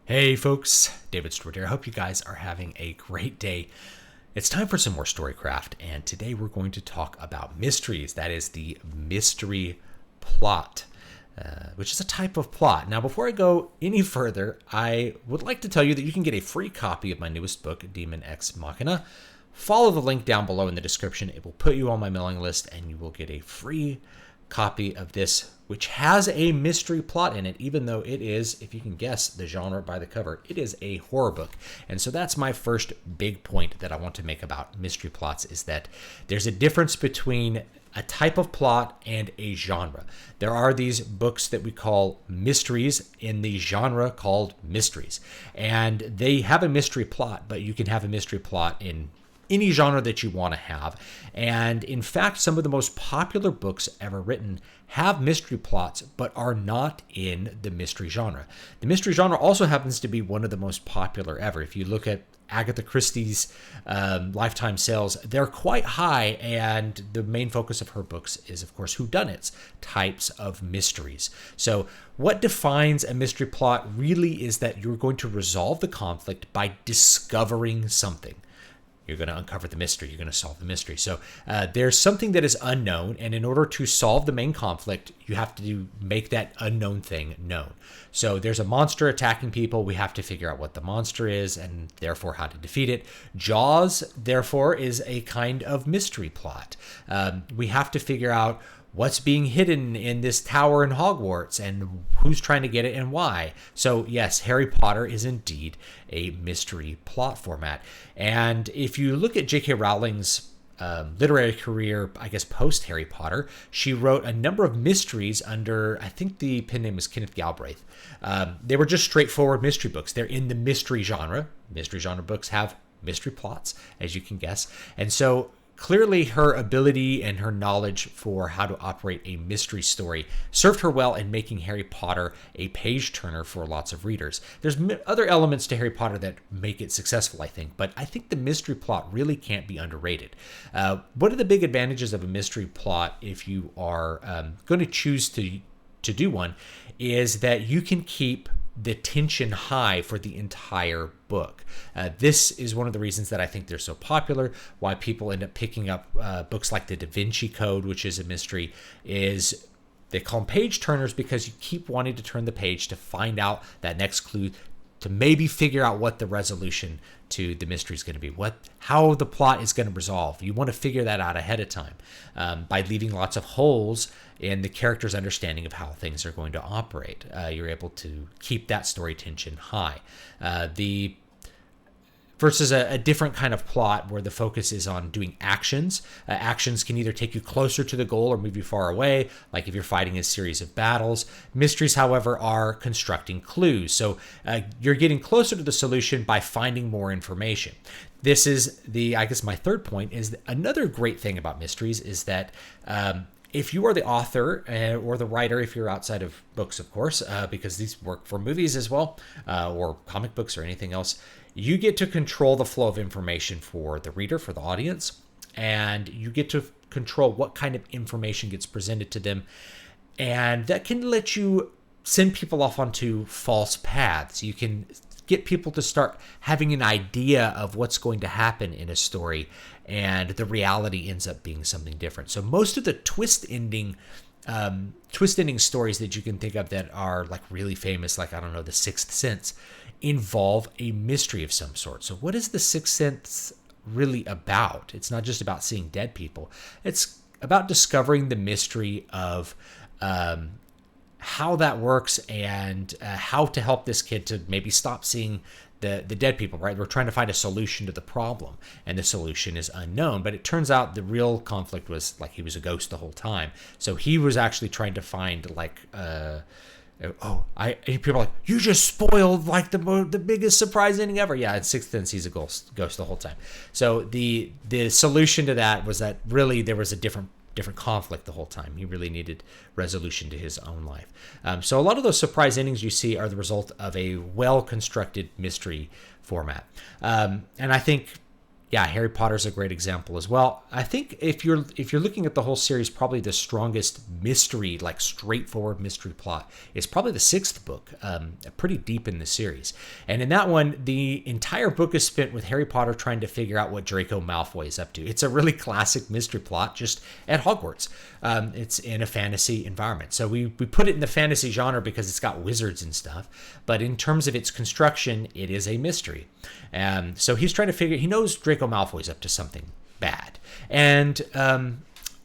Hey folks, David Stewart here. I hope you guys are having a great day. It's time for some more Storycraft, and today we're going to talk about mysteries. That is the mystery plot, which is a type of plot. Now, before I go any further, I would like to tell you that you can get a free copy of my newest book, Demon Ex Machina. Follow the link down below in the description. It will put you on my mailing list, and you will get a free copy of this, which has a mystery plot in it, even though it is, if you can guess the genre by the cover, it is a horror book. And so that's my first big point that I want to make about mystery plots, is that there's a difference between a type of plot and a genre. There are these books that we call mysteries in the genre called mysteries, and they have a mystery plot, but you can have a mystery plot in any genre that you want to have. And in fact, some of the most popular books ever written have mystery plots, but are not in the mystery genre. The mystery genre also happens to be one of the most popular ever. If you look at Agatha Christie's lifetime sales, they're quite high, and the main focus of her books is, of course, whodunits, types of mysteries. So what defines a mystery plot really is that you're going to resolve the conflict by discovering something. You're going to uncover the mystery. You're going to solve the mystery. So there's something that is unknown, and in order to solve the main conflict, you have to make that unknown thing known. So there's a monster attacking people. We have to figure out what the monster is and therefore how to defeat it. Jaws, therefore, is a kind of mystery plot. We have to figure out what's being hidden in this tower in Hogwarts and who's trying to get it and why. So yes, Harry Potter is indeed a mystery plot format. And if you look at J.K. Rowling's literary career, I guess post Harry Potter, she wrote a number of mysteries under, I think the pen name was Kenneth Galbraith. They were just straightforward mystery books. They're in the mystery genre. Mystery genre books have mystery plots, as you can guess. And so clearly, her ability and her knowledge for how to operate a mystery story served her well in making Harry Potter a page-turner for lots of readers. There's other elements to Harry Potter that make it successful, I think, but I think the mystery plot really can't be underrated. One of the big advantages of a mystery plot, if you are going to choose to do one, is that you can keep the tension high for the entire book. This is one of the reasons that I think they're so popular, why people end up picking up books like the Da Vinci Code, which is a mystery, is they call them page turners because you keep wanting to turn the page to find out that next clue, to maybe figure out what the resolution to the mystery is going to be, how the plot is going to resolve. You want to figure that out ahead of time by leaving lots of holes in the character's understanding of how things are going to operate. You're able to keep that story tension high. Versus a different kind of plot where the focus is on doing actions. Actions can either take you closer to the goal or move you far away, like if you're fighting a series of battles. Mysteries, however, are constructing clues. So you're getting closer to the solution by finding more information. This is I guess my third point is another great thing about mysteries is that if you are the author or the writer, if you're outside of books, of course, because these work for movies as well, or comic books or anything else, you get to control the flow of information for the reader, for the audience, and you get to control what kind of information gets presented to them. And that can let you send people off onto false paths. You can get people to start having an idea of what's going to happen in a story, and the reality ends up being something different. So most of the twist ending stories that you can think of that are like really famous, like, I don't know, The Sixth Sense, involve a mystery of some sort. So what is The Sixth Sense really about? It's not just about seeing dead people. It's about discovering the mystery of how that works and how to help this kid to maybe stop seeing the dead people, right? We're trying to find a solution to the problem, and the solution is unknown. But it turns out the real conflict was like he was a ghost the whole time. So he was actually trying to find like people are like, you just spoiled like the biggest surprise ending ever. Yeah, in Sixth Sense, he's a ghost the whole time. So the solution to that was that really there was a different conflict the whole time. He really needed resolution to his own life. So a lot of those surprise endings you see are the result of a well-constructed mystery format. And I think Yeah, Harry Potter's a great example as well. I think if you're looking at the whole series, probably the strongest mystery, like straightforward mystery plot, is probably the sixth book, pretty deep in the series. And in that one, the entire book is spent with Harry Potter trying to figure out what Draco Malfoy is up to. It's a really classic mystery plot, just at Hogwarts. It's in a fantasy environment. So we put it in the fantasy genre because it's got wizards and stuff. But in terms of its construction, it is a mystery. So he's trying to figure, he knows Draco Malfoy's up to something bad. And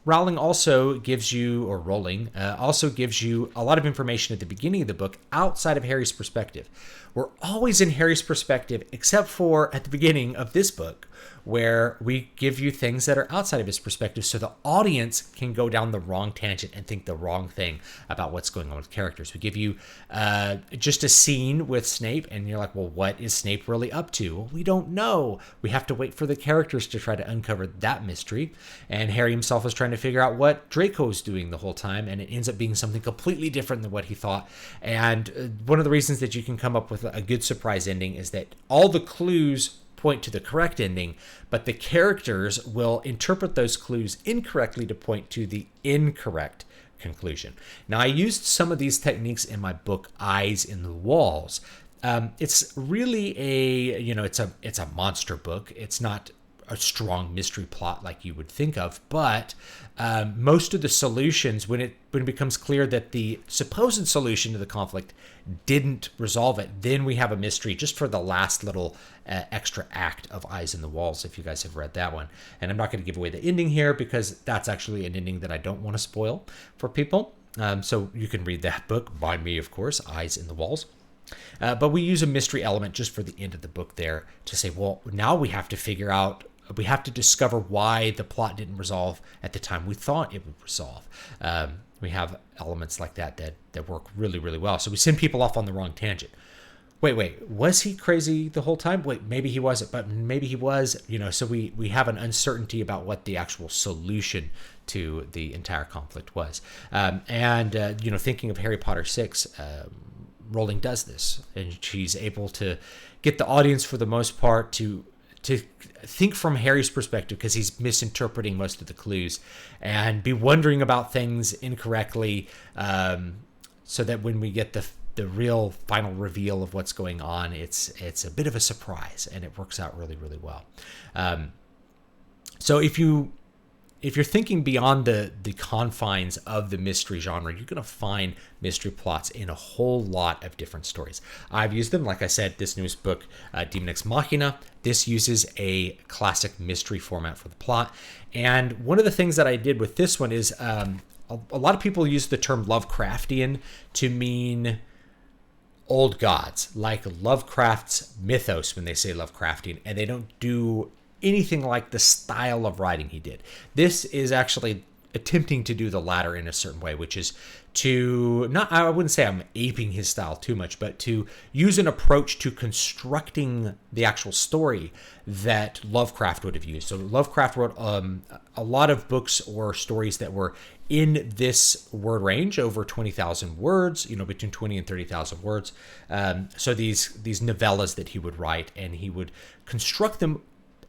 Rowling also gives you, or Rowling, also gives you a lot of information at the beginning of the book outside of Harry's perspective. We're always in Harry's perspective, except for at the beginning of this book, where we give you things that are outside of his perspective so the audience can go down the wrong tangent and think the wrong thing about what's going on with characters. We give you just a scene with Snape, and you're like, well, what is Snape really up to? Well, we don't know. We have to wait for the characters to try to uncover that mystery. And Harry himself is trying to figure out what Draco's doing the whole time, and it ends up being something completely different than what he thought. And one of the reasons that you can come up with a good surprise ending is that all the clues point to the correct ending, but the characters will interpret those clues incorrectly to point to the incorrect conclusion. Now, I used some of these techniques in my book, Eyes in the Walls. It's really it's a monster book. It's not a strong mystery plot like you would think of, but most of the solutions, when it becomes clear that the supposed solution to the conflict didn't resolve it, then we have a mystery just for the last little extra act of Eyes in the Walls, if you guys have read that one. And I'm not going to give away the ending here because that's actually an ending that I don't want to spoil for people. So you can read that book by me, of course, Eyes in the Walls. But we use a mystery element just for the end of the book there to say, well, now we have to discover why the plot didn't resolve at the time we thought it would resolve. We have elements like that work really, really well. So we send people off on the wrong tangent. Wait, was he crazy the whole time? Wait, maybe he wasn't, but maybe he was, so we have an uncertainty about what the actual solution to the entire conflict was. Thinking of Harry Potter 6, Rowling does this, and she's able to get the audience, for the most part, to think from Harry's perspective, because he's misinterpreting most of the clues, and be wondering about things incorrectly, so that when we get the real final reveal of what's going on, it's a bit of a surprise, and it works out really, really well. So if you're thinking beyond the confines of the mystery genre, you're going to find mystery plots in a whole lot of different stories. I've used them, like I said, this newest book, Demon Ex Machina. This uses a classic mystery format for the plot. And one of the things that I did with this one is a lot of people use the term Lovecraftian to mean old gods, like Lovecraft's mythos when they say Lovecraftian, and they don't do anything like the style of writing he did. This is actually attempting to do the latter in a certain way, which is I wouldn't say I'm aping his style too much, but to use an approach to constructing the actual story that Lovecraft would have used. So Lovecraft wrote a lot of books or stories that were in this word range, over 20,000 words, between 20 and 30,000 words. So these novellas that he would write, and he would construct them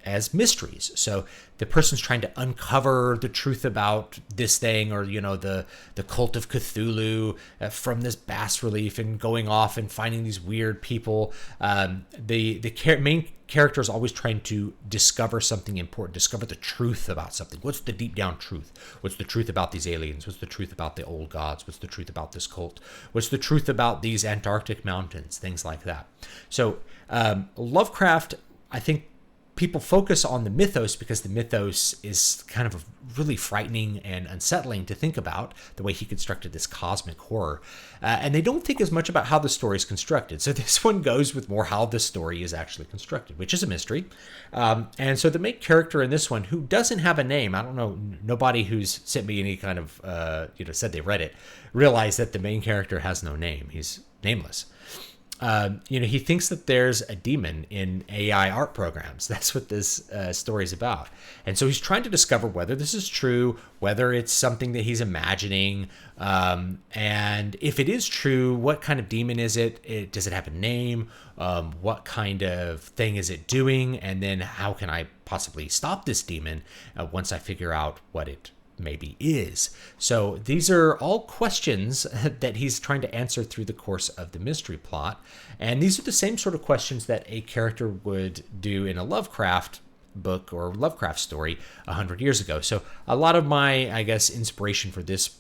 as mysteries. So the person's trying to uncover the truth about this thing, or the cult of Cthulhu from this bas relief, and going off and finding these weird people. The main character is always trying to discover something important, discover the truth about something. What's the deep down truth? What's the truth about these aliens? What's the truth about the old gods? What's the truth about this cult? What's the truth about these Antarctic mountains? Things like that. So Lovecraft, I think, people focus on the mythos because the mythos is kind of really frightening and unsettling to think about, the way he constructed this cosmic horror. And they don't think as much about how the story is constructed. So this one goes with more how the story is actually constructed, which is a mystery. And so the main character in this one, who doesn't have a name, I don't know, nobody who's sent me any kind of, said they read it, realized that the main character has no name. He's nameless. he thinks that there's a demon in AI art programs. That's what this story is about. And so he's trying to discover whether this is true, whether it's something that he's imagining. And if it is true, what kind of demon is it? Does it have a name? What kind of thing is it doing? And then how can I possibly stop this demon once I figure out what it maybe is? So these are all questions that he's trying to answer through the course of the mystery plot. And these are the same sort of questions that a character would do in a Lovecraft book or Lovecraft story 100 years ago. So a lot of my, I guess, inspiration for this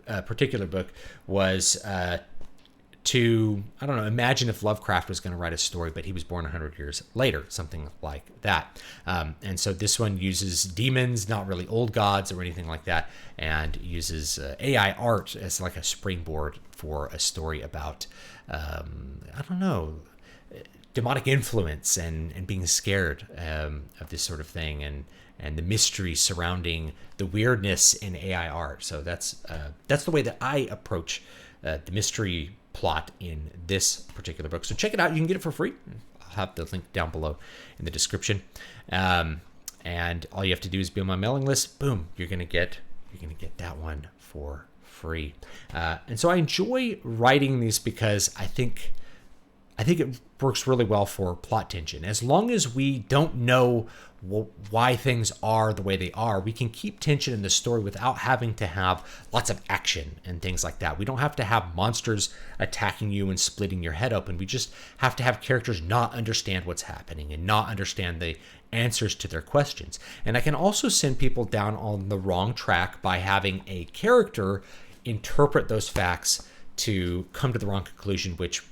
particular book was to, I don't know, imagine if Lovecraft was going to write a story, but he was born 100 years later, something like that. And so this one uses demons, not really old gods or anything like that, and uses AI art as like a springboard for a story about, I don't know, demonic influence and being scared of this sort of thing, and the mystery surrounding the weirdness in AI art. So that's the way that I approach the mystery plot in this particular book. So check it out. You can get it for free. I'll have the link down below in the description. And all you have to do is be on my mailing list. Boom, you're gonna get that one for free. And so I enjoy writing these because I think it works really well for plot tension. As long as we don't know why things are the way they are, we can keep tension in the story without having to have lots of action and things like that. We don't have to have monsters attacking you and splitting your head open. We just have to have characters not understand what's happening and not understand the answers to their questions. And I can also send people down on the wrong track by having a character interpret those facts to come to the wrong conclusion, which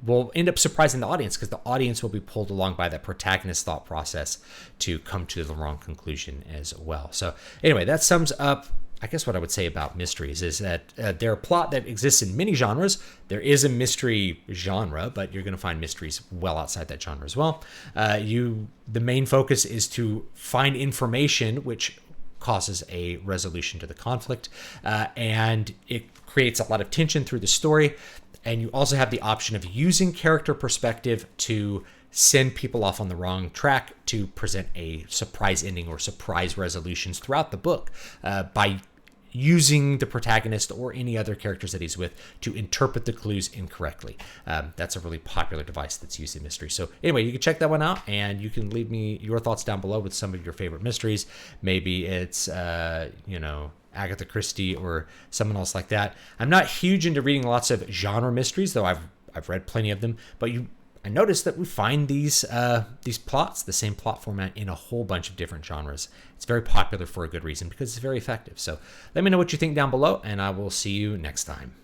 will end up surprising the audience because the audience will be pulled along by that protagonist thought process to come to the wrong conclusion as well. So anyway, that sums up, I guess, what I would say about mysteries is that they're a plot that exists in many genres. There is a mystery genre, but you're going to find mysteries well outside that genre as well. The main focus is to find information which causes a resolution to the conflict, and it creates a lot of tension through the story. And you also have the option of using character perspective to send people off on the wrong track to present a surprise ending or surprise resolutions throughout the book by using the protagonist or any other characters that he's with to interpret the clues incorrectly. That's a really popular device that's used in mystery. So anyway, you can check that one out, and you can leave me your thoughts down below with some of your favorite mysteries. Maybe it's, Agatha Christie or someone else like that. I'm not huge into reading lots of genre mysteries, though I've read plenty of them. But I noticed that we find these plots, the same plot format, in a whole bunch of different genres. It's very popular for a good reason because it's very effective. So let me know what you think down below, and I will see you next time.